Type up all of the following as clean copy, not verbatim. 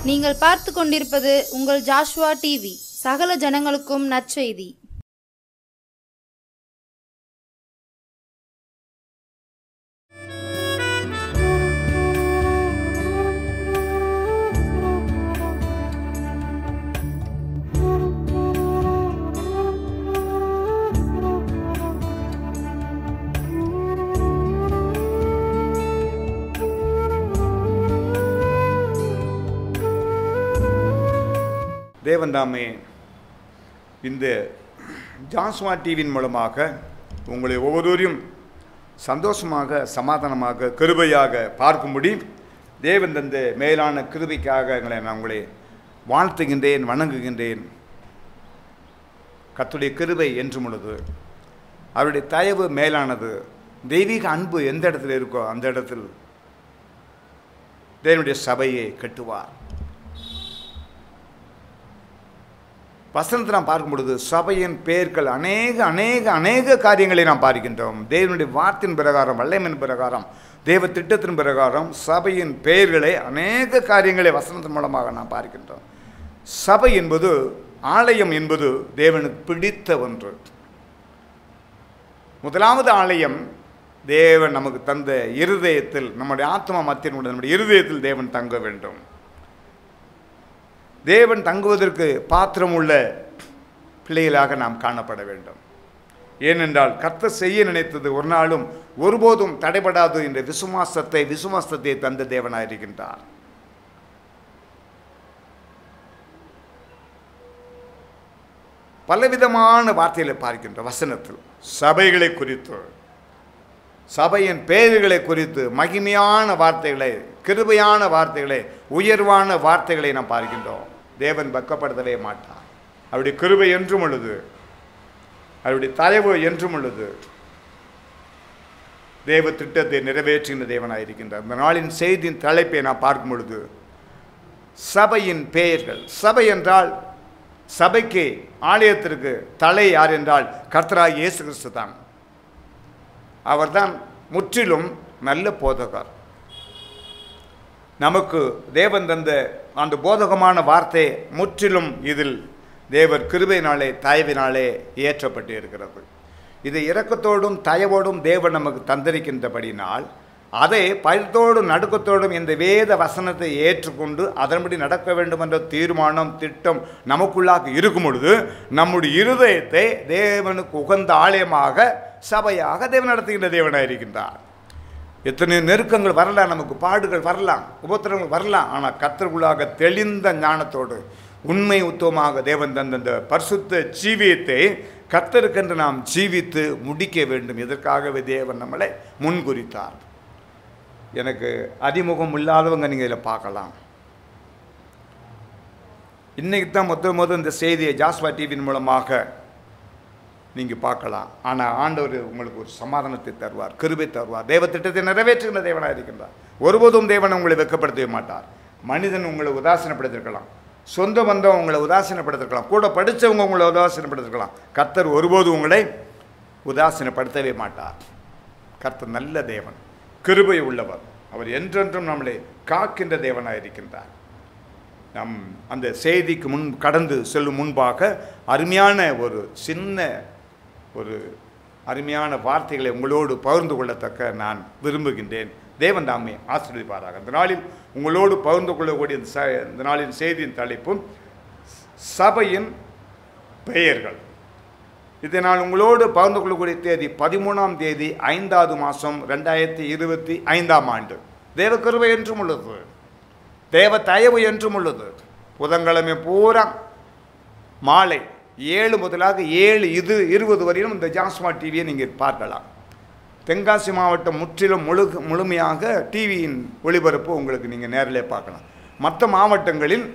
நீங்கள் பார்த்து கொண்டிருப்பது உங்கள் ஜாஷ்வா டிவி. சகல ஜனங்களுக்கும் நற்செய்தி. தேவன் தாமே இந்த ஜாஷ்வா டிவியின் மூலமாக உங்களை ஒவ்வொருவரையும் சந்தோஷமாக சமாதானமாக கிருபையாக பார்க்கும்படி தேவன் தந்த மேலான கிருபைக்காக நான் உங்களை வாழ்த்துகின்றேன், வணங்குகின்றேன். கர்த்தருடைய கிருபை என்றும் உள்ளது, அவருடைய தயவு மேலானது. தெய்வீக அன்பு எந்த இடத்துல இருக்கோ அந்த இடத்தில் தேவனுடைய சபையை கட்டுவார். வசனத்தை நாம் பார்க்கும் பொழுது சபையின் பெயர்கள் அநேக அநேக அநேக காரியங்களை நாம் பார்க்கின்றோம். தேவனுடைய வார்த்தையின் பிரகாரம், வல்லமையின் பிரகாரம், தேவ திட்டத்தின் பிரகாரம் சபையின் பெயர்களை அநேக காரியங்களை வசனத்தின் மூலமாக நாம் பார்க்கின்றோம். சபை என்பது, ஆலயம் என்பது தேவனுக்கு பிடித்த ஒன்று. முதலாவது ஆலயம் தேவன் நமக்கு தந்த இருதயத்தில், நம்முடைய ஆத்மா மத்தியினுடைய நம்முடைய இருதயத்தில் தேவன் தங்க வேண்டும். தேவன் தங்குவதற்கு பாத்திரம் உள்ள பிள்ளைகளாக நாம் காணப்பட வேண்டும். ஏனென்றால் கர்த்தர் செய்ய நினைத்தது ஒரு நாளும் ஒருபோதும் தடைபடாது என்ற விசுவாசத்தை தந்த தேவனாயிருக்கின்றார். பலவிதமான வார்த்தைகளை பார்க்கின்ற வசனத்தில் சபைகளை குறித்து, சபையின் பெயர்களை குறித்து மகிமையான வார்த்தைகளை, கிருபையான வார்த்தைகளை, உயர்வான வார்த்தைகளை நாம் பார்க்கின்றோம். தேவன் வெட்கப்படுத்தவே மாட்டார். அவருடைய கிருபை என்றும் உள்ளது, அவருடைய தயவு என்றும் உள்ளது. தேவ திட்டத்தை நிறைவேற்றுகின்ற தேவனாயிருக்கின்றார். இந்த நாளின் செய்தியின் தலைப்பை நாம் பார்க்கும் பொழுது சபையின் பெயர்கள். சபை என்றால், சபைக்கு, ஆலயத்திற்கு தலை யார் என்றால் கர்த்தராகிய இயேசு கிறிஸ்து தான். அவர்தான் முற்றிலும் நல்ல போதகர். நமக்கு தேவன் தந்த அந்த போதகமான வார்த்தை முற்றிலும் இதில் தேவர் கிருபையினாலே தயவினாலே ஏற்றப்பட்டு இருக்கிறது. இதை இரக்கத்தோடும் தயவோடும் தேவன் நமக்கு தந்திருக்கின்றபடினால் அதை பயத்தோடும் நடுக்கத்தோடும் இந்த வேத வசனத்தை ஏற்றுக்கொண்டு அதன்படி நடக்க வேண்டும் என்ற தீர்மானம், திட்டம் நமக்குள்ளாக இருக்கும் பொழுது நம்முடைய இருதயத்தை தேவனுக்கு உகந்த ஆலயமாக, சபையாக தேவன் நடத்துகின்ற தேவனாயிருக்கின்றார். எத்தனை நெருக்கங்கள் வரலாம், நமக்கு பாடுகள் வரலாம், உபத்திரங்கள் வரலாம். ஆனால் கர்த்தருக்குள்ளாக தெளிந்த ஞானத்தோடு உண்மை உத்தவமாக தேவன் தந்த பரிசுத்த ஜீவியத்தை கர்த்தருக்கென்று நாம் ஜீவித்து முடிக்க வேண்டும். இதற்காகவே தேவன் நம்மளை முன்குறித்தார். எனக்கு அறிமுகம் இல்லாதவங்க நீங்கள் இதில் பார்க்கலாம். இன்றைக்கி தான் முதல் இந்த செய்தியை ஜாஷ்வா டிவியின் மூலமாக நீங்கள் பார்க்கலாம். ஆனால் ஆண்டவர் உங்களுக்கு ஒரு சமாதானத்தை தருவார், கிருபை தருவார். தேவ திட்டத்தை நிறைவேற்றுகின்ற தேவனாக இருக்கின்றார். ஒருபோதும் தேவன் உங்களை வெட்கப்படுத்தவே மாட்டார். மனிதன் உங்களை உதாசீனப்படுத்திருக்கலாம், சொந்த பந்தம் உங்களை உதாசீனப்படுத்திருக்கலாம், கூட படித்தவங்க உங்களை உதாசீனப்படுத்திருக்கலாம். கர்த்தர் ஒருபோதும் உங்களை உதாசீனப்படுத்தவே மாட்டார். கர்த்தர் நல்ல தேவன், கிருபை உள்ளவர். அவர் என்றென்றும் நம்மளை காக்கின்ற தேவனாக இருக்கின்றார். நம் அந்த செய்திக்கு கடந்து செல்லும் முன்பாக அருமையான ஒரு அருமையான வார்த்தைகளை உங்களோடு பகிர்ந்து கொள்ளத்தக்க நான் விரும்புகின்றேன். தேவன் தாமே ஆசீர்வதிப்பாராக. இந்த நாளில் உங்களோடு பகிர்ந்து கொள்ளக்கூடிய இந்த நாளின் செய்தியின் தலைப்பும் சபையின் பெயர்கள். இதை நான் உங்களோடு பகிர்ந்து கொள்ளக்கூடிய தேதி 13ஆம் தேதி 5வது மாதம் 2025ஆம் ஆண்டு. தேவ கிருபை என்றும் உள்ளது, தேவ தயவு என்றும் உள்ளது. புதன்கிழமை பூரா மாலை 7 முதலாக 7:20 வரையிலும் இந்த ஜாஷ்வா டிவியை நீங்கள் பார்க்கலாம். தென்காசி மாவட்டம் முற்றிலும் முழுமையாக டிவியின் ஒளிபரப்பு உங்களுக்கு நீங்கள் நேரிலே பார்க்கலாம். மற்ற மாவட்டங்களில்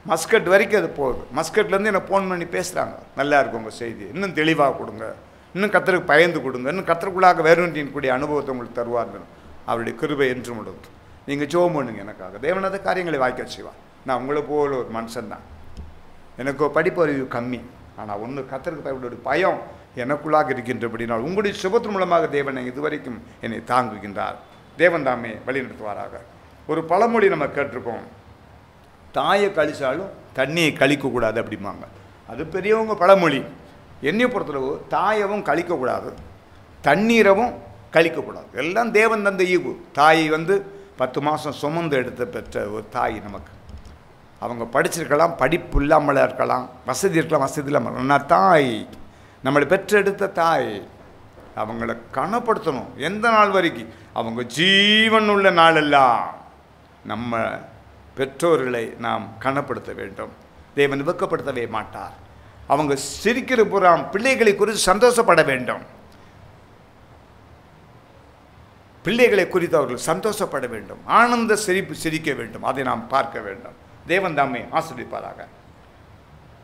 மஸ்கட் வரைக்கும் அது போகுது. மஸ்கட்லேருந்து என்னை ஃபோன் பண்ணி பேசுகிறாங்க, நல்லா இருக்கும் உங்கள் செய்தி, இன்னும் தெளிவாக கொடுங்க, இன்னும் கர்த்தருக்கு பயந்து கொடுங்க, இன்னும் கர்த்தருக்குள்ளாக வேறொன்றின் கூடிய அனுபவத்தை உங்களுக்கு தருவார்கள். அவருடைய கிருபை என்றும் உள்ளது. நீங்கள் ஜெபம் பண்ணுங்க எனக்காக. தேவனது காரியங்களை வாய்க்க செய்வார். நான் உங்களை போல ஒரு மனுஷன்தான், எனக்கு படிப்பு அறிவு கம்மி. ஆனால் ஒன்று, கர்த்தருக்கு பயப்படுடைய பயம் எனக்குள்ளாக இருக்கின்றபடினால் உங்களுடைய சுபத்தின் மூலமாக தேவனை இதுவரைக்கும் என்னை தாங்குகின்றார். தேவன் தாமே வழி நடத்துவாராக. ஒரு பழமொழி நம்ம கேட்டிருக்கோம், தாயை கழிச்சாலும் தண்ணியை கழிக்கக்கூடாது அப்படிம்பாங்க. அது பெரியவங்க பழமொழி. என்னை பொறுத்தளவு தாயவும் கழிக்கக்கூடாது, தண்ணீரவும் கழிக்கக்கூடாது. எல்லாம் தேவன் தந்த ஈவு. தாயை 10 மாதம் சுமந்து எடுத்து பெற்ற ஒரு தாய் நமக்கு. அவங்க படிச்சிருக்கலாம், படிப்பு இல்லாமல் இருக்கலாம், வசதி இருக்கலாம், வசதி இல்லாமல். ஆனால் தாய், நம்மளை பெற்றெடுத்த தாய், அவங்கள கனப்படுத்தணும். எந்த நாள் வரைக்கும்? அவங்க ஜீவன் உள்ள நாளெல்லாம் நம்ம பெற்றோர்களை நாம் கனப்படுத்த வேண்டும். தேவன் வெட்கப்படுத்தவே மாட்டார். அவங்க சிரிக்கிற புறம் பிள்ளைகளை குறித்து சந்தோஷப்பட வேண்டும். பிள்ளைகளை குறித்து அவர்கள் சந்தோஷப்பட வேண்டும், ஆனந்த சிரிப்பு சிரிக்க வேண்டும். அதை நாம் பார்க்க வேண்டும். தேவன் தாமே ஆசீர்வதிப்பாராக.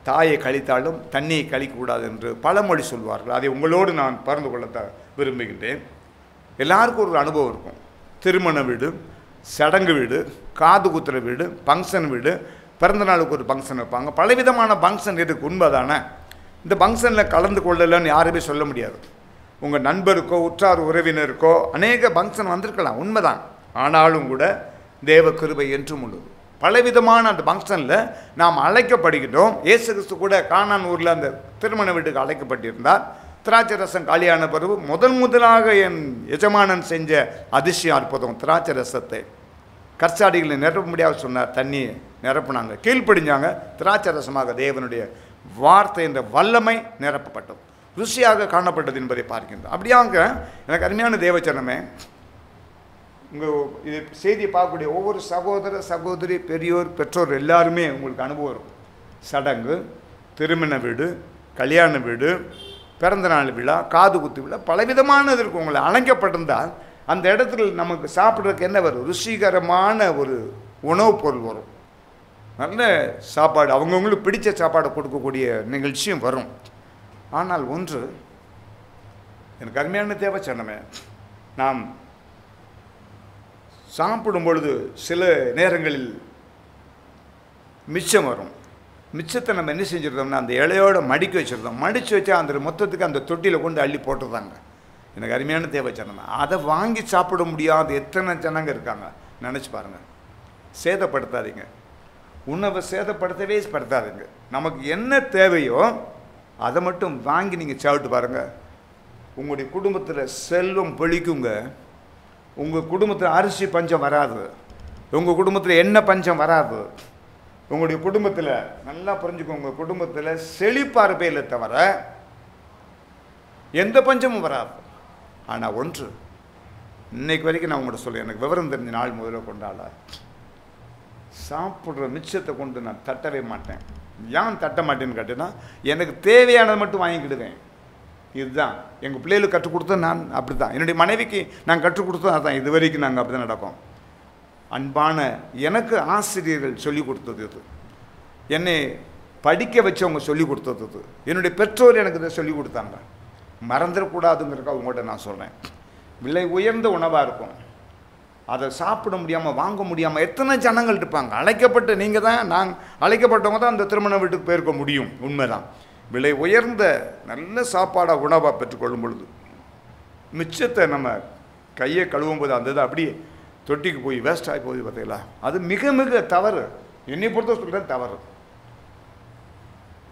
தாயை கழித்தாலும் தண்ணியை கழிக்கக்கூடாது என்று பழமொழி சொல்வார்கள். அதை உங்களோடு நான் பகிர்ந்து கொள்ள விரும்புகின்றேன். எல்லாருக்கும் ஒரு அனுபவம் இருக்கும். திருமண வீடு, சடங்கு வீடு, காது குத்துற வீடு, ஃபங்க்ஷன் வீடு, பிறந்த நாளுக்கு ஒரு ஃபங்க்ஷன் வைப்பாங்க. பலவிதமான ஃபங்க்ஷன் இருக்குது, உண்மைதானே? இந்த ஃபங்க்ஷனில் கலந்து கொள்ளலன்னு யாருமே சொல்ல முடியாது. உங்கள் நண்பருக்கோ உற்றார் உறவினருக்கோ அநேக ஃபங்க்ஷன் வந்திருக்கலாம், உண்மைதான். ஆனாலும் கூட தேவ கிருபை என்றும் உள்ளது. பலவிதமான அந்த ஃபங்க்ஷனில் நாம் அழைக்கப்படுகின்றோம். இயேசு கிறிஸ்து கூட கானான் ஊரில் அந்த திருமண வீட்டுக்கு அழைக்கப்பட்டிருந்தார். திராட்சை ரசம் காலியான பிறகு முதலாக என் எஜமானன் செஞ்ச அதிசயம் அற்புதம், திராட்சை ரசத்தை கற்சாடிகளை நிரப்ப முடியாது சொன்னார். தண்ணியை நிரப்புனாங்க, கீழ்ப்படிஞ்சாங்க. திராட்சை ரசமாக தேவனுடைய வார்த்தை என்ற வல்லமை நிரப்பப்பட்டது, ருசியாக காணப்பட்டது என்பதை பார்க்கின்றோம். அப்படியாங்க எனக்கு அருமையான தேவச்சனமே, உங்கள் இது செய்தியை பார்க்கக்கூடிய ஒவ்வொரு சகோதர சகோதரி, பெரியோர், பெற்றோர் எல்லாருமே உங்களுக்கு அனுபவம் இருக்கும். சடங்கு, திருமண வீடு, கல்யாண வீடு, பிறந்தநாள் விழா, காது குத்து விழா, பலவிதமானது இருக்கும். உங்களை அழைக்கப்பட்டிருந்தால் அந்த இடத்துல நமக்கு சாப்பிட்றதுக்கு என்ன வரும்? ருசிகரமான ஒரு உணவுப் பொருள் வரும். நல்ல சாப்பாடு, அவங்கவுங்களுக்கு பிடிச்ச சாப்பாடை கொடுக்கக்கூடிய நிகழ்ச்சியும் வரும். ஆனால் ஒன்று எனக்கு அருமையான தேவச்சனமே, நாம் சாப்பிடும் பொழுது சில நேரங்களில் மிச்சம் வரும். மிச்சத்தை நம்ம என்ன செஞ்சுருந்தோம்னா அந்த இலையோடு மடிக்க வச்சுருந்தோம். மடித்து வச்சா அந்த மொத்தத்துக்கு அந்த தொட்டியில் கொண்டு அள்ளி போட்டுருந்தாங்க. எனக்கு அருமையான தேவச்சனமே, அதை வாங்கி சாப்பிட முடியாத எத்தனை ஜனங்க இருக்காங்க நினச்சி பாருங்கள். சேதப்படுத்தாதீங்க, உணவை சேதப்படுத்தவே படுத்தாதீங்க. நமக்கு என்ன தேவையோ அதை மட்டும் வாங்கி நீங்கள் சாப்பிட்டு பாருங்கள். உங்களுடைய குடும்பத்தில் செல்வம் பொழிக்குங்க. உங்கள் குடும்பத்தில் அரிசி பஞ்சம் வராது, உங்கள் குடும்பத்தில் எண்ணெய் பஞ்சம் வராது, உங்களுடைய குடும்பத்தில் நல்லா புரிஞ்சுக்கோங்க, உங்கள் குடும்பத்தில் செழிப்பாக இருப்பையில தவிர எந்த பஞ்சமும் வராது. ஆனால் ஒன்று, இன்னைக்கு வரைக்கும் நான் உங்கள்கிட்ட சொல்ல, எனக்கு விவரம் தெரிஞ்ச நாள் முதல்ல கொண்டாட சாப்பிட்ற மிச்சத்தை கொண்டு நான் தட்டவே மாட்டேன். ஏன் தட்ட மாட்டேன்னு கேட்டேன்னா, எனக்கு தேவையானதை மட்டும் வாங்கிக்கிடுவேன். இதுதான் எங்கள் பிள்ளைகளுக்கு கற்றுக் கொடுத்தது. நான் அப்படி தான் என்னுடைய மனைவிக்கு நான் கற்றுக் கொடுத்தது. அதுதான் இது வரைக்கும் நாங்கள் அப்படி தான் நடக்கும். அன்பான எனக்கு ஆசிரியர்கள் சொல்லிக் கொடுத்தது இது, என்னை படிக்க வச்சவங்க சொல்லிக் கொடுத்தது இது, என்னுடைய பெற்றோர் எனக்கு இதை சொல்லிக் கொடுத்தாங்க. மறந்துடக்கூடாதுங்கிறதுக்காக உங்கள்கிட்ட நான் சொல்கிறேன். விலை உயர்ந்த உணவாக இருக்கும், அதை சாப்பிட முடியாமல் வாங்க முடியாமல் எத்தனை ஜனங்கள் இருப்பாங்க. அழைக்கப்பட்டு நீங்கள் தான், நாங்கள் அழைக்கப்பட்டவங்க தான் அந்த திருமண வீட்டுக்கு போயிருக்க முடியும், உண்மைதான். விலை உயர்ந்த நல்ல சாப்பாடாக உணவாக பெற்றுக்கொள்ளும் பொழுது மிச்சத்தை நம்ம கையை கழுவும் போது அந்த இதை அப்படியே தொட்டிக்கு போய் வேஸ்ட் ஆகி போகுது பார்த்தீங்களா? அது மிக மிக தவறு. என்னை பொறுத்த சொல்கிறேன் தவறு.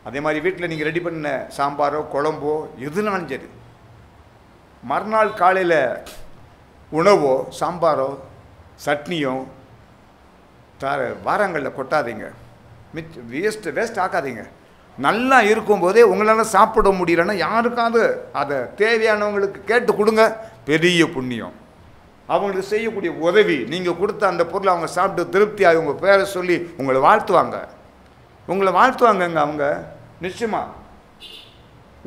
அதே மாதிரி வீட்டில் நீங்கள் ரெடி பண்ண சாம்பாரோ குழம்போ எதுனாலும் சரி, மறுநாள் காலையில் உணவோ சாம்பாரோ சட்னியோ வாரங்களில் கொட்டாதீங்க. வேஸ்ட் ஆக்காதீங்க. நல்லா இருக்கும்போதே உங்களால் சாப்பிட முடியலன்னா யாருக்காவது அதை தேவையானவங்களுக்கு கேட்டு கொடுங்க, பெரிய புண்ணியம். அவங்களுக்கு செய்யக்கூடிய உதவி, நீங்கள் கொடுத்த அந்த பொருளை அவங்க சாப்பிட்டு திருப்தியாக உங்கள் பேரை சொல்லி உங்களை வாழ்த்துவாங்கங்க. அவங்க நிச்சயமாக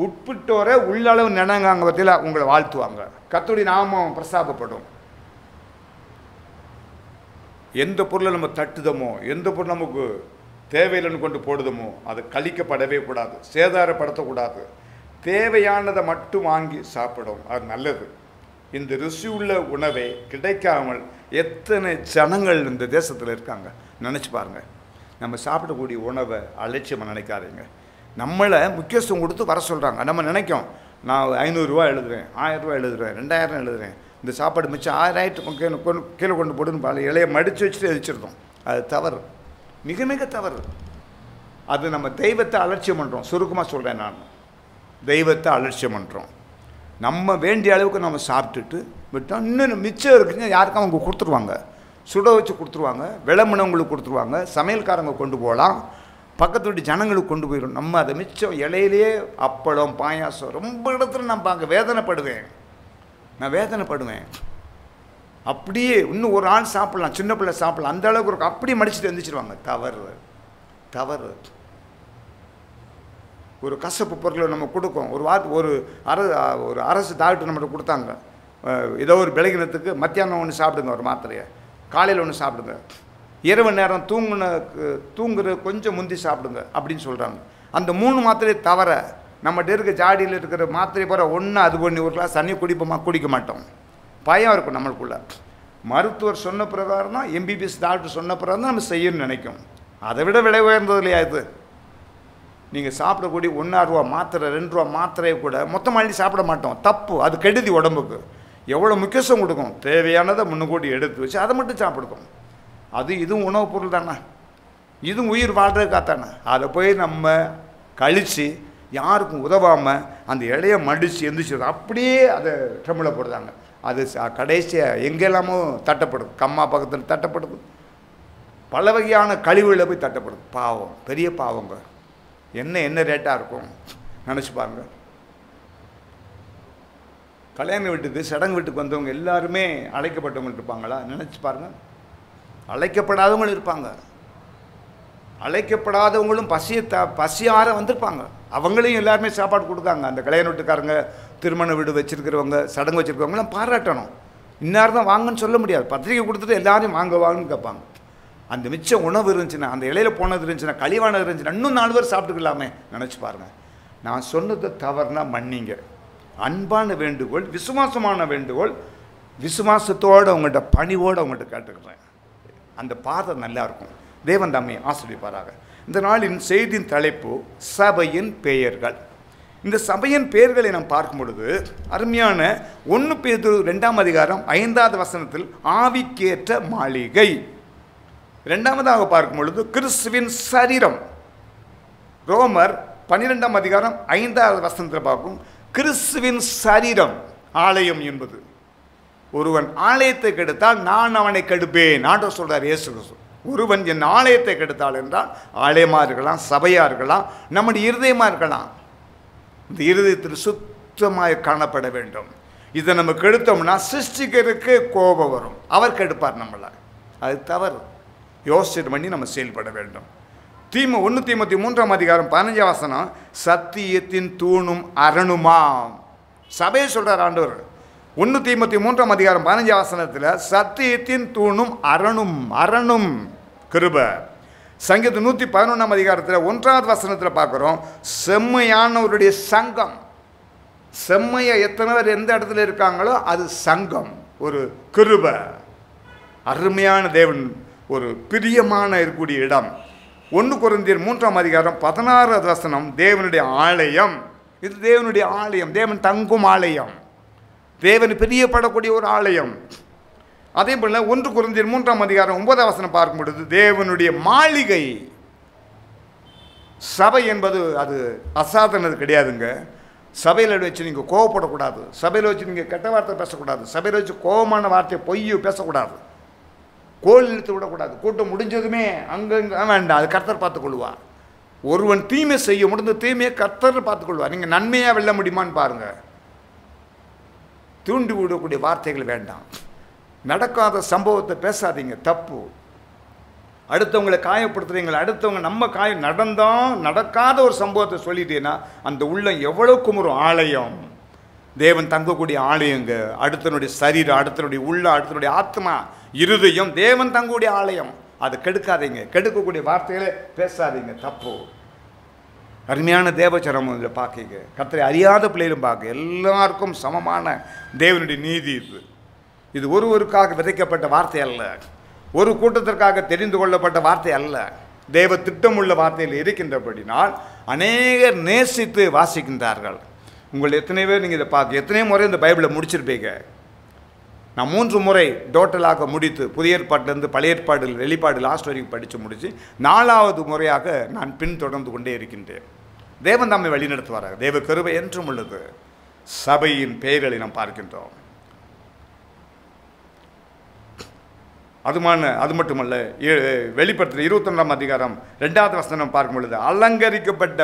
உட்பிட்டோரை உள்ளளவு நினைங்காங்க பற்றியில் உங்களை வாழ்த்துவாங்க. கர்த்தருடைய நாமம் பிரஸ்தாபப்படும். எந்த பொருளை நம்ம தட்டுதமோ, எந்த பொருள் நமக்கு தேவையில்லைன்னு கொண்டு போடுதமோ அது கழிக்கப்படவே கூடாது, சேதாரப்படுத்தக்கூடாது. தேவையானதை மட்டும் வாங்கி சாப்பிடும், அது நல்லது. இந்த ருசி உள்ள உணவை கிடைக்காமல் எத்தனை ஜனங்கள் இந்த தேசத்தில் இருக்காங்க நினச்சி பாருங்கள். நம்ம சாப்பிடக்கூடிய உணவை அலட்சியமாக நினைக்காதீங்க. நம்மளை முக்கியத்துவம் கொடுத்து வர சொல்கிறாங்க. நம்ம நினைக்கும், நான் 500 ரூபா எழுதுவேன், 1000 ரூபா எழுதுவேன், 2000 எழுதுவேன், இந்த சாப்பாடு மிச்சம் 1000 கீழே கொண்டு போடுன்னு இலையை மடித்து வச்சுட்டு எரிச்சிருந்தோம். அது தவறு. மிக மிக தவறு. அது நம்ம தெய்வத்தை அலட்சியம் பண்ணுறோம். சுருக்கமாக சொல்கிறேன், நான் தெய்வத்தை அலட்சியம் பண்ணுறோம். நம்ம வேண்டிய அளவுக்கு நம்ம சாப்பிட்டுட்டு விட்டோம். இன்னும் மிச்சம் இருக்குங்க, யாருக்கும் அவங்க கொடுத்துருவாங்க, சுட வச்சு கொடுத்துருவாங்க, விளம்பரங்களுக்கு கொடுத்துருவாங்க, சமையல்காரங்க கொண்டு போகலாம், பக்கத்து வீட்டு ஜனங்களுக்கு கொண்டு போயிடும். நம்ம அதை மிச்சம் இலையிலேயே அப்பளம் பாயாசம். ரொம்ப இடத்துல நான் பார்க்க வேதனைப்படுவேன், நான் வேதனைப்படுவேன். அப்படியே இன்னும் ஒரு ஆள் சாப்பிட்லாம், சின்ன பிள்ளை சாப்பிட்லாம், அந்த அளவுக்கு இருக்கும். அப்படியே மடிச்சுட்டு எழுந்திரிச்சிருவாங்க. தவறு, தவறு. ஒரு கசப்பு பொருளை நம்ம கொடுக்கும். ஒரு அரசு டாக்டர் நம்மகிட்ட கொடுத்தாங்க, ஏதோ ஒரு விலகினத்துக்கு மத்தியானம் ஒன்று சாப்பிடுங்க, ஒரு மாத்திரையை காலையில் ஒன்று சாப்பிடுங்க, இரவு நேரம் தூங்குற கொஞ்சம் முந்தி சாப்பிடுங்க அப்படின்னு சொல்கிறாங்க. அந்த 3 மாத்திரையை தவிர நம்மகிட்ட இருக்க ஜாடியில் இருக்கிற மாத்திரை போகிற ஒன்று அது பண்ணி ஒரு கிளாஸ் தண்ணி குடிக்க மாட்டோம். பயம் இருக்கும் நம்மளுக்குள்ள. மருத்துவர் சொன்ன பிரகாரம் தான், எம்பிபிஎஸ் டாக்டர் சொன்ன பிரகாரம் தான் நம்ம செய்யணும்னு நினைக்கும். அதை விட விலை உயர்ந்தது இல்லையா இது? நீங்கள் சாப்பிடக்கூடிய 1 ரூபா மாத்திரை 2 ரூபா மாத்திரையை கூட மொத்தமாக அள்ளி சாப்பிட மாட்டோம். தப்பு, அது கெடுதி உடம்புக்கு. எவ்வளோ முக்கியத்துவம் கொடுக்கும், தேவையானதை முன்னுக்கூட்டி எடுத்து வச்சு அதை மட்டும் சாப்பிடுக்கும். அது இதுவும் உணவுப் பொருள் தானே, இதுவும் உயிர் வாழ்கிறதுக்காக தானே. அதை போய் நம்ம கழித்து யாருக்கும் உதவாமல் அந்த இலையை மடித்து எந்திரிச்சு அப்படியே அதை ட்ரம்மில் போடுறாங்க. அது கடைசியாக எங்கெல்லாமோ தட்டப்படுது, கம்மா பக்கத்தில் தட்டப்படுது, பல வகையான கழிவுகளில் போய் தட்டப்படுது. பாவம், பெரிய பாவங்க. என்ன ரேட்டாக இருக்கும் நினச்சி பாருங்க. கல்யாண வீட்டுக்கு சடங்கு வீட்டுக்கு வந்தவங்க எல்லாருமே அழைக்கப்பட்டவங்க இருப்பாங்களா? நினச்சி பாருங்கள். அழைக்கப்படாதவங்களும் இருப்பாங்க, அழைக்கப்படாதவங்களும் பசியார வந்திருப்பாங்க. அவங்களையும் எல்லாருமே சாப்பாடு கொடுக்காங்க. அந்த கல்யாண வீட்டுக்காரங்க, திருமண வீடு வச்சுருக்கிறவங்க, சடங்கு வச்சுருக்கிறவங்களாம் பாராட்டணும். இன்னார் தான் வாங்கன்னு சொல்ல முடியாது. பத்திரிக்கை கொடுத்துட்டு எல்லாரையும் வாங்கன்னு கேட்பாங்க. அந்த மிச்சம் உணவு இருந்துச்சுன்னா, அந்த இலையில் போனது இருந்துச்சுன்னா, கழிவானது இருந்துச்சுன்னா, இன்னும் 4 பேர் சாப்பிட்டுக்கலாமே. நினச்சி பாருங்கள். நான் சொன்னது தவறுனா மன்னிங்க. அன்பான வேண்டுகோள், விசுவாசமான வேண்டுகோள், விசுவாசத்தோடு அவங்கள்ட்ட பணிவோடு அவங்கள்ட்ட கேட்டுக்கிறேன். அந்த பாதை நல்லாயிருக்கும். தேவன் தம்மை ஆசீர்வதிப்பாராக. இந்த நாளின் செய்தியின் தலைப்பு சபையின் பெயர்கள். இந்த சபையின் பெயர்களை நாம் பார்க்கும் பொழுது அருமையான 1 பேதுரு 2ஆம் அதிகாரம் 5வது வசனத்தில் ஆவிக்கேற்ற மாளிகை. 2ஆவதாக பார்க்கும் பொழுது கிறிஸ்துவின் சரீரம். ரோமர் 12ஆம் அதிகாரம் 5வது வசனத்தில் பார்க்கும் கிறிஸ்துவின் சரீரம் ஆலயம் என்பது. ஒருவன் ஆலயத்தை கெடுத்தால் நான் அவனை கெடுப்பேன். ஆண்டவர் சொல்றார், இயேசு கிறிஸ்து. ஒருவன் என் ஆலயத்தை கெடுத்தால் என்றால் ஆலயமாக இருக்கலாம், சபையாக இருக்கலாம், நம்முடைய இருதயமாக இருக்கலாம். இந்த இருதயத்தில் சுத்தமாக காணப்பட வேண்டும். இதை நம்ம கெடுத்தோம்னா சிருஷ்டிகருக்கு கோபம் வரும், அவர் கெடுப்பார் நம்மளை. அது தவறு. யோசிச்சு பண்ணி நம்ம செயல்பட வேண்டும். 1 தீமோத்தேயு 3ஆம் அதிகாரம் 15ஆம் வசனம், சத்தியத்தின் தூணும் அரணுமாம். சபையை சொல்றார் ஆண்டவர். 1 தீமோத்தேயு 3ஆம் அதிகாரம் 15ஆம் வசனத்தில் சத்தியத்தின் தூணும் அரணும் கிருபை. சங்கீதம் 111ஆம் அதிகாரத்தில் 1வது வசனத்தில் பார்க்குறோம், செம்மையானவருடைய சங்கம். செம்மையா எத்தனை பேர் எந்த இடத்துல இருக்காங்களோ அது சங்கம், ஒரு கிருபை. அருமையான தேவன் ஒரு பிரியமான இருக்கக்கூடிய இடம். 1 கொரிந்தியர் 3ஆம் அதிகாரம் 16வது வசனம், தேவனுடைய ஆலயம். இது தேவனுடைய ஆலயம், தேவன் தங்கும் ஆலயம், தேவன் பிரியப்படக்கூடிய ஒரு ஆலயம். அதே போல 1 கொரிந்தியர் 3ஆம் அதிகாரம் 9வது வசனம் பார்க்கும் பொழுது தேவனுடைய மாளிகை. சபை என்பது அது அசாதாரணது கிடையாதுங்க. சபையில் வச்சு நீங்கள் கோவப்படக்கூடாது, சபையில் வச்சு நீங்கள் கெட்ட வார்த்தை பேசக்கூடாது, சபையில் வச்சு கோபமான வார்த்தை பொய்யை பேசக்கூடாது, கோல் இழுத்து விடக்கூடாது. கூட்டம் முடிஞ்சதுமே அங்கங்கே வேண்டாம், அது கர்த்தர் பார்த்துக்கொள்வார். ஒருவன் தீமை செய்ய முடிந்த தீமையை கர்த்தர் பார்த்துக்கொள்வார். நீங்கள் நன்மையாக வெல்ல முடியுமான்னு பாருங்கள். தூண்டி விடக்கூடிய வார்த்தைகள் வேண்டாம். நடக்காத சம்பவத்தை பேசாதீங்க, தப்பு. அடுத்தவங்களை காயப்படுத்துறீங்களா? அடுத்தவங்க நம்ம நடக்காத ஒரு சம்பவத்தை சொல்லிட்டீங்கன்னா அந்த உள்ளம் எவ்வளோ குமுறும். ஆலயம், தேவன் தங்கக்கூடிய ஆலயங்க. அடுத்தனுடைய சரீரம், அடுத்தனுடைய உள்ளம், அடுத்தனுடைய ஆத்மா, இருதயம் தேவன் தங்கக்கூடிய ஆலயம். அதை கெடுக்காதீங்க, கெடுக்கக்கூடிய வார்த்தைகளை பேசாதீங்க, தப்பு. அருமையான தேவச்சரம் இதில் பார்க்க, கர்த்தரை அறியாத பிள்ளைகளும் பார்க்க, எல்லாருக்கும் சமமான தேவனுடைய நீதி இது. இது ஒருவருக்காக விதைக்கப்பட்ட வார்த்தை அல்ல, ஒரு கூட்டத்திற்காக தெரிந்து கொள்ளப்பட்ட வார்த்தை அல்ல. தேவ திட்டமுள்ள வார்த்தையில் இருக்கின்றபடினால் அநேகர் நேசித்து வாசிக்கின்றார்கள். உங்கள் எத்தனை பேர் நீங்கள் இதை பார்க்க, எத்தனை முறை இந்த பைபிளை முடிச்சிருப்பீங்க. நான் 3 முறை டோட்டலாக முடித்து புதிய ஏற்பாட்டிலிருந்து பழைய ஏற்பாடு வெளிப்பாடு லாஸ்ட் வரைக்கும் படித்து முடித்து 4வது முறையாக நான் பின்தொடர்ந்து கொண்டே இருக்கின்றேன். தேவன் நம்மை வழிநடத்துவாராக. தேவ கிருபை என்றும் உள்ளது. சபையின் பெயர்களை நாம் பார்க்கின்றோம். அது மட்டுமல்ல, வெளிப்படுத்துகிற 21ஆம் அதிகாரம் 2வது வசனம் பார்க்கும் பொழுது அலங்கரிக்கப்பட்ட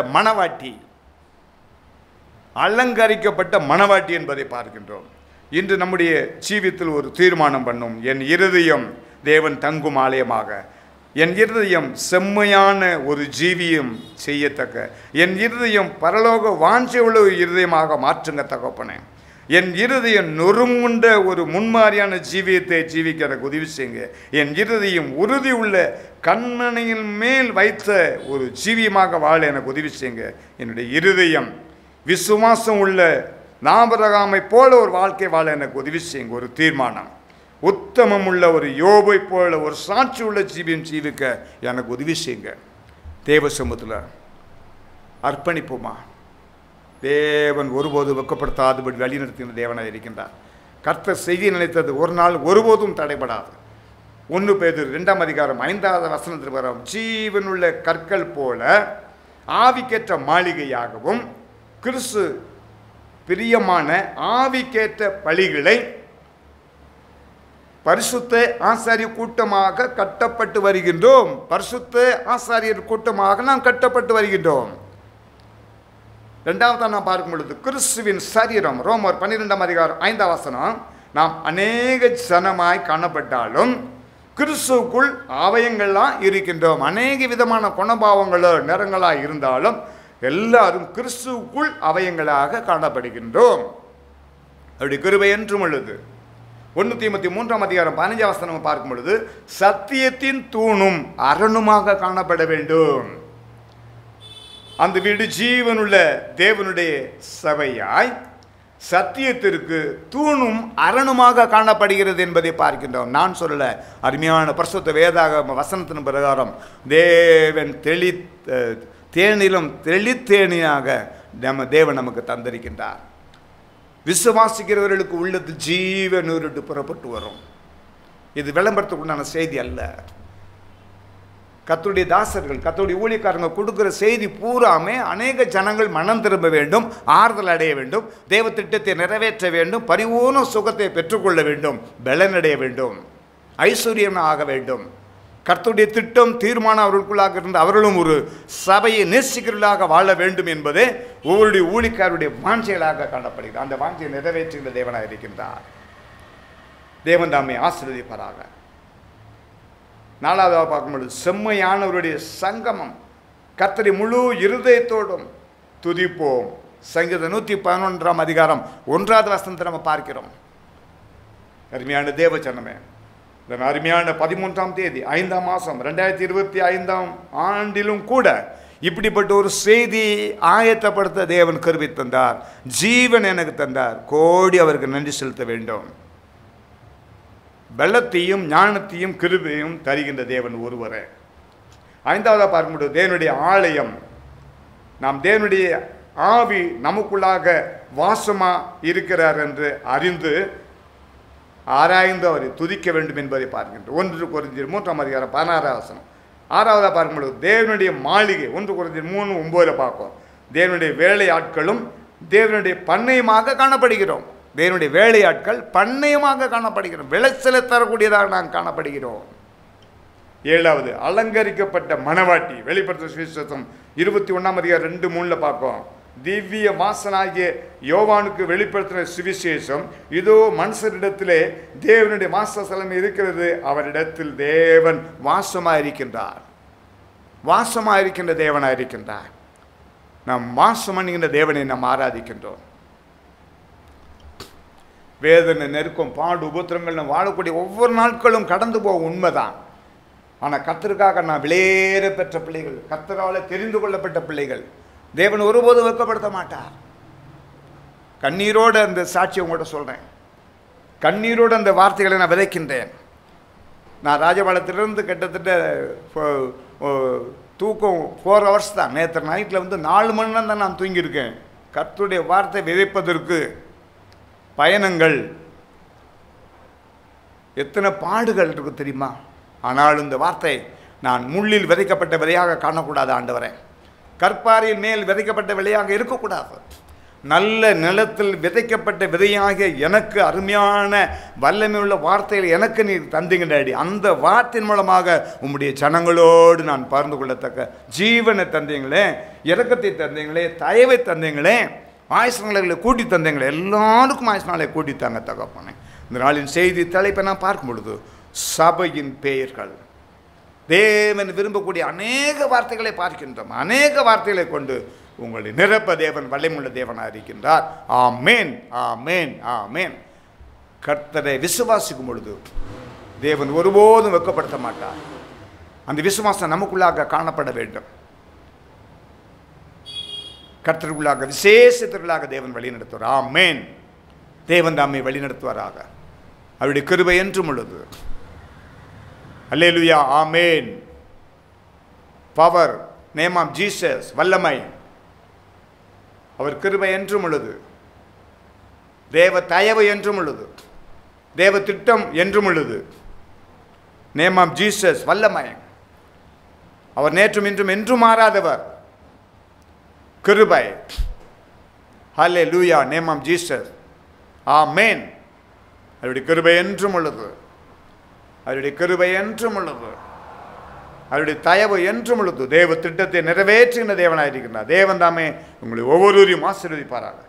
மணவாட்டி என்பதை பார்க்கின்றோம். இன்று நம்முடைய ஜீவியத்தில் ஒரு தீர்மானம் பண்ணும். என் இருதயம் தேவன் தங்கும் ஆலயமாக, என் இருதயம் செம்மையான ஒரு ஜீவியம் செய்யத்தக்க, என் இருதயம் பரலோக வாஞ்சை உள்ள இருதயமாக மாற்றுங்க தகப்பனே. என் இருதயம் நொறுங்குண்ட ஒரு முன்மாதிரியான ஜீவியத்தை ஜீவிக்கிற உதவி செய்யுங்க. என் இருதயம் உறுதி உள்ள கண்மனையின் மேல் வைத்த ஒரு ஜீவியமாக வாழ எனக்கு உதவி செய்யுங்க. என்னுடைய இருதயம் விசுவாசம் உள்ள ஆபிரகாமை போல ஒரு வாழ்க்கை வாழ எனக்கு உதவி செய்யுங்க. ஒரு தீர்மானம், உத்தமம் உள்ள ஒரு யோபை போல ஒரு சாட்சி உள்ள ஜீவியம் ஜீவிக்க எனக்கு உதவி செய்யுங்க. தேவ சமூகத்தில் அர்ப்பணிப்போமா? தேவன் ஒருபோது வெட்கப்படுத்தாதபடி வழிநடத்தின தேவனாக இருக்கின்றார். கர்த்தர் செய்தி நினைத்தது ஒரு நாள் ஒருபோதும் தடைபடாது. 1 பேதுரு 2ஆம் அதிகாரம் 5வது வசனத்தில் வரும், ஜீவனுள்ள கற்கள் போல ஆவிக்கேற்ற மாளிகையாகவும் கிறிஸ்து பிரியமான ஆவிக்கேற்ற பலிகளை பரிசுத்த ஆசாரியர் கூட்டமாக கட்டப்பட்டு வருகின்றோம். பரிசுத்த ஆசாரியர் கூட்டமாக நாம் கட்டப்பட்டு வருகின்றோம். 2வது நாம் பார்க்கும் பொழுது கிறிஸ்துவின் சரீரம், ரோமர் 12ஆம் அதிகாரம் 5ஆம் வசனம், நாம் அநேக ஜனமாய் காணப்பட்டாலும் கிறிஸ்துவுக்குள் அவயங்கள்லாம் இருக்கின்றோம். அநேக விதமான குணபாவங்களோ நிறங்களாக இருந்தாலும் எல்லாரும் கிறிஸ்துவுக்குள் அவயங்களாக காணப்படுகின்றோம். அப்படி கிருபை என்றும் உள்ளது. 1 தீமோத்தேயு 3ஆம் அதிகாரம் 15ஆம் வசனம் பார்க்கும் பொழுது சத்தியத்தின் தூணும் அரணுமாக காணப்பட வேண்டும். அந்த வீடு ஜீவனுள்ள தேவனுடைய சபையாய் சத்தியத்திற்கு தூணும் அரணுமாக காணப்படுகிறது என்பதை பார்க்கின்றோம். நான் சொல்லல, அருமையான பரிசுத்த வேதாகம வசனத்தின் பிரகாரம் தேவன் தேனிலும் தெளித்தேனியாக தேவன் நமக்கு தந்திருக்கின்றார். விசுவாசிக்கிறவர்களுக்கு உள்ளது ஜீவ நீருட்டு புறப்பட்டு வரும். இது விளம்பரத்துக்குண்டான செய்தி அல்ல. கர்த்தருடைய தாசர்கள், கர்த்தருடைய ஊழியக்காரங்க கொடுக்கிற செய்தி பூராமே அநேக ஜனங்கள் மனம் திரும்ப வேண்டும், ஆறுதல் அடைய வேண்டும், தேவ திட்டத்தை நிறைவேற்ற வேண்டும், பரிபூர்ண சுகத்தை பெற்றுக்கொள்ள வேண்டும், பலனடைய வேண்டும், ஐஸ்வர்யம் ஆக வேண்டும். கர்த்தருடைய திட்டம் தீர்மானம் அவர்களுக்குள்ளாக இருந்து அவர்களும் ஒரு சபையை நேசிக்கிறவர்களாக வாழ வேண்டும் என்பதே ஒவ்வொருடைய ஊழியக்காரருடைய வாஞ்சைகளாக காணப்படுகிறது. அந்த வாஞ்சையை நிறைவேற்றுகின்ற தேவனாக இருக்கின்றார். தேவன் தாமே ஆசீர்வதிப்பாராக. 4வது பார்க்கும்பொழுது செம்மையானவருடைய சங்கமம். கர்த்தரை முழு இருதயத்தோடும் துதிப்போம். சங்கீதம் 111ஆம் அதிகாரம் 1வது வசனத்தை நம்ம பார்க்கிறோம். அருமையான தேவ ஜனமே, இந்த அருமையான 13ஆம் தேதி 5ஆம் மாதம் 2025ஆம் ஆண்டிலும் கூட இப்படிப்பட்ட ஒரு செய்தி ஆயத்தப்படுத்த தேவன் கிருபை தந்தார். ஜீவன் எனக்கு தந்தார். கோடி அவருக்கு நன்றி செலுத்த வேண்டும். பலத்தையும் ஞானத்தையும் கிருபையும் தருகின்ற தேவன் ஒருவரே. 5வது பார்க்கும்போது தேவனுடைய ஆலயம், நாம் தேவனுடைய ஆவி நமக்குள்ளாக வாசமா இருக்கிறார் என்று அறிந்து ஆராய்ந்து அவரை துதிக்க வேண்டும் என்பதை பார்க்கின்றோம். 1 கொரிந்தியர் 3ஆம் அதிகாரம் 16ஆம் வசனம். 6வது பார்க்கும்போது தேவனுடைய மாளிகை, 1 கொரிந்தியர் 3:9 பார்ப்போம். தேவனுடைய வேலையாட்களும் தேவனுடைய பண்ணையுமாக காணப்படுகிறோம். தேவனுடைய வேலையாட்கள் பண்ணையமாக காணப்படுகிறோம். விளைச்சலை தரக்கூடியதாக நாம் காணப்படுகிறோம். 7வது அலங்கரிக்கப்பட்ட மணவாட்டி, வெளிப்படுத்தும் சுவிசேஷம் 21ஆம் அதிகாரம் 2:3 பார்ப்போம். திவ்ய வாசனாகிய யோவானுக்கு வெளிப்படுத்தின சுவிசேஷம், இதோ மனுஷரிடத்திலே தேவனுடைய வாசஸ்தலம் இருக்கிறது, அவரிடத்தில் தேவன் வாசமாயிருக்கின்றார். வாசமாயிருக்கின்ற தேவனாயிருக்கின்றார். நாம் வாசம் பண்ணுகின்ற தேவனை நாம் ஆராதிக்கின்றோம். வேதனை, நெருக்கம், பாடு, உபத்திரங்கள் நாம் வாழக்கூடிய ஒவ்வொரு நாட்களும் கடந்து போகும் உண்மைதான். ஆனால் கர்த்தருக்காக நான் விலையேற பெற்ற பிள்ளைகள், கர்த்தரால் தெரிந்து கொள்ளப்பட்ட பிள்ளைகள். தேவன் ஒருபோதும் வெட்கப்படுத்த மாட்டார். கண்ணீரோடு அந்த சாட்சியை உங்கள்கிட்ட சொல்கிறேன். கண்ணீரோடு அந்த வார்த்தைகளை நான் விதைக்கின்றேன். நான் ராஜபாளையத்திலிருந்து கிட்டத்தட்ட தூக்கம் 4 hours தான். நேற்று நைட்டில் வந்து 4 மணி நேரம் தான் நான் தூங்கியிருக்கேன். கர்த்தருடைய வார்த்தை விதைப்பதற்கு பயணங்கள் எத்தனை பாடுகள் இருக்கு தெரியுமா? ஆனாலும் இந்த வார்த்தை, நான் முள்ளில் விதைக்கப்பட்ட விதையாக காணக்கூடாது ஆண்டவரே, கற்பாரின் மேல் விதைக்கப்பட்ட விதையாக இருக்கக்கூடாது, நல்ல நிலத்தில் விதைக்கப்பட்ட விதையாக எனக்கு அருமையான வல்லமையுள்ள வார்த்தைகள் எனக்கு நீர் தந்தீங்க டாடி. அந்த வார்த்தையின் மூலமாக உம்முடைய ஜனங்களோடு நான் பகிர்ந்து கொள்ளத்தக்க ஜீவனை தந்தீங்களே, இரக்கத்தை தந்தீங்களே, தயவை தந்தீங்களே, ஆயுஷ்களை கூட்டி தந்தீங்களே, எல்லாருக்கும் ஆயுஷ்நாளை கூட்டித்தாங்க தகப்பனே. இந்த நாளின் செய்தி தலைப்பை நான் பார்க்கும் பொழுது, சபையின் பெயர்கள். தேவன் விரும்பக்கூடிய அநேக வார்த்தைகளை பார்க்கின்றோம். அநேக வார்த்தைகளை கொண்டு உங்களை நிரப்ப தேவன் வல்லமையுள்ள தேவனாக இருக்கின்றார். ஆமேன், ஆமேன், ஆமேன். கர்த்தரை விசுவாசிக்கும் பொழுது தேவன் ஒருபோதும் வெட்கப்படுத்த மாட்டார். அந்த விசுவாசம் நமக்குள்ளாக காணப்பட வேண்டும். கர்த்தருக்குள்ளாக விசேஷத்திற்குள்ளாக தேவன் வழி நடத்துவார். ஆமேன். தேவன் தாமே வழி நடத்துவாராக. அவருடைய கிருபை என்றும் உள்ளது. அல்லேலூயா, ஆமேன். பவர், நேம் ஆஃப் ஜீசஸ், வல்லமை, அவர் கிருபை என்றும் உள்ளது. தேவ தயவு என்றும் உள்ளது. தேவ திட்டம் என்றும் உள்ளது. நேம் ஆஃப் ஜீசஸ், வல்லமை. அவர் நேற்றும் இன்றும் என்றும் மாறாதவர். கிருபை, ஹல்லேலூயா, நேம் ஆஃப் ஜீசஸ், ஆமேன். அவருடைய கிருபை என்றும் உள்ளது. அவருடைய கிருபை என்றும் உள்ளது. அவருடைய தயவு என்றும் உள்ளது. தேவ திட்டத்தை நிறைவேற்றுகின்ற தேவனாயிருக்கிறார். தேவன் தாமே உங்களை ஒவ்வொருவரையும் ஆசீர்வதிப்பாராக.